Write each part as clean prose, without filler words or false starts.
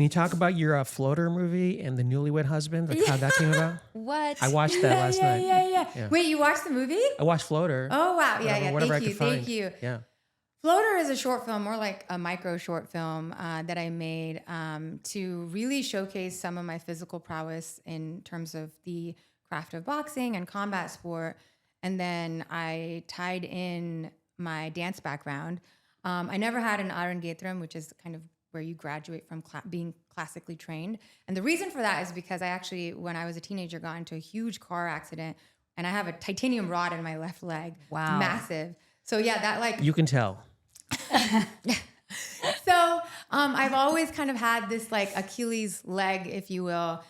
Can you talk about your floater movie and the newlywed husband, like how that came about? What? I watched that last night. Yeah. Wait, you watched the movie? I watched Floater. Oh, wow. Yeah. Whatever I Thank you. could find. Thank you. Yeah. Floater is a short film, more like a micro short film that I made to really showcase some of my physical prowess in terms of the craft of boxing and combat sport. And then I tied in my dance background. I never had an 𝐟𝐸𝐫𝐿𝐵𝐿, which is kind of where you graduate from being classically trained. And the reason for that is because I actually, when I was a teenager, got into a huge car accident and I have a titanium rod in my left leg. Wow. Massive. So yeah, that like... You can tell. So I've always kind of had this like Achilles leg, if you will.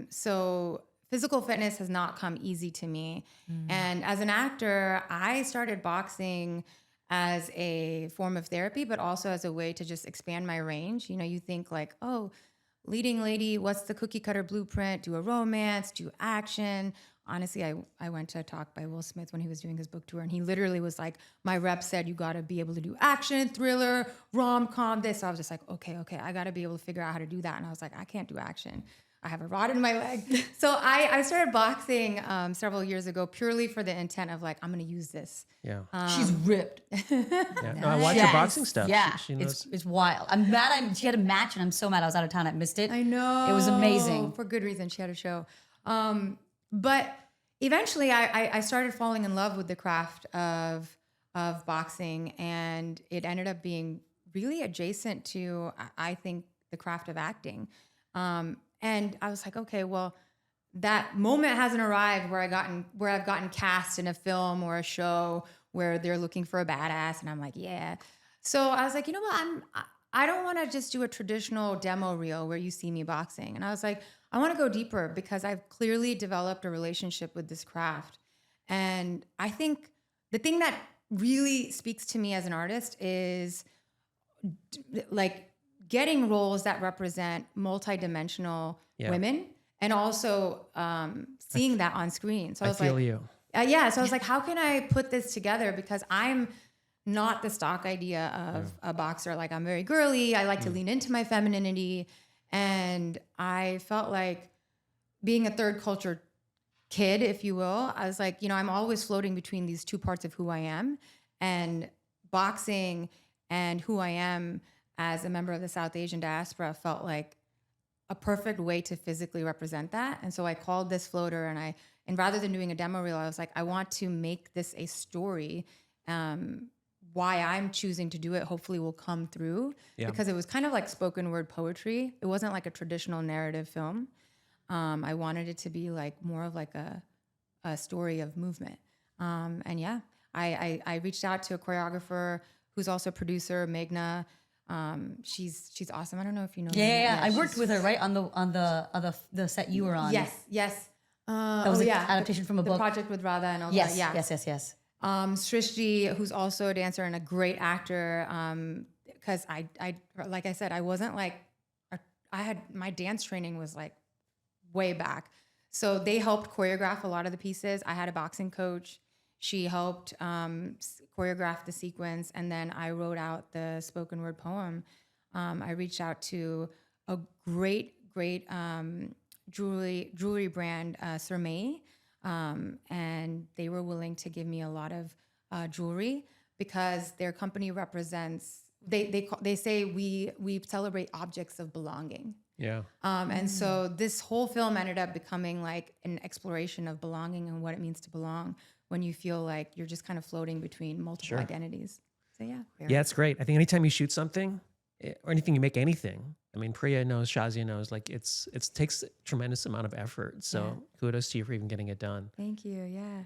So physical fitness has not come easy to me. And as an actor, I started boxing as a form of therapy, but also as a way to just expand my range. You know, you think like, oh, leading lady, what's the cookie cutter blueprint? Do a romance, do action. Honestly, I went to a talk by Will Smith when he was doing his book tour, and he literally was like, my rep said, you got to be able to do action, thriller, rom-com, this. So I was just like, okay, I got to be able to figure out how to do that. And I was like, I can't do action. I have a rod in my leg. So I started boxing several years ago purely for the intent of like, I'm going to use this. Yeah. She's ripped. Yeah. No, I watch her boxing stuff. Yeah, She knows. it's wild. I'm mad. She had a match, and I'm so mad I was out of town. I missed it. I know. It was amazing. For good reason. She had a show. But eventually I started falling in love with the craft of boxing, and it ended up being really adjacent to, I think, the craft of acting. And I was like, okay, well, that moment hasn't arrived where I've gotten cast in a film or a show where they're looking for a badass, and I'm like, yeah. So I was like, you know what? I don't want to just do a traditional demo reel where you see me boxing. And I was like, I want to go deeper because I've clearly developed a relationship with this craft. And I think the thing that really speaks to me as an artist is like getting roles that represent multidimensional women, and also seeing that on screen. So I was feel like, you. So I was like, how can I put this together? Because I'm not the stock idea of a boxer. Like, I'm very girly. I like to lean into my femininity. And I felt like being a third culture kid, if you will, I was like, you know, I'm always floating between these two parts of who I am, and boxing and who I am as a member of the South Asian diaspora felt like a perfect way to physically represent that. And so I called this Floater, and rather than doing a demo reel, I was like, I want to make this a story. Why I'm choosing to do it hopefully will come through, because it was kind of like spoken word poetry. It wasn't like a traditional narrative film. I wanted it to be like more of like a story of movement. And yeah, I reached out to a choreographer who's also a producer, Meghna. She's awesome. I don't know if you know. Yeah. I worked with her right on the set you were on. Yes. That was an adaptation from a book. The project with Radha and all Yes. that. Yeah. Yes. Srishti, who's also a dancer and a great actor, because I like I said, I wasn't like, I had, my dance training was like way back. So they helped choreograph a lot of the pieces. I had a boxing coach. She helped choreograph the sequence, and then I wrote out the spoken word poem. I reached out to a great jewelry brand, 𝐟𝐨𝐫𝐿𝐵𝐿, and they were willing to give me a lot of jewelry because their company represents. They say we celebrate objects of belonging. Yeah. And so this whole film ended up becoming like an exploration of belonging and what it means to belong when you feel like you're just kind of floating between multiple identities. So yeah. Yeah, it's great. I think anytime you shoot something or anything, you make anything. I mean, Priya knows, Shazia knows, like it takes a tremendous amount of effort. So kudos to you for even getting it done. Thank you. Yeah.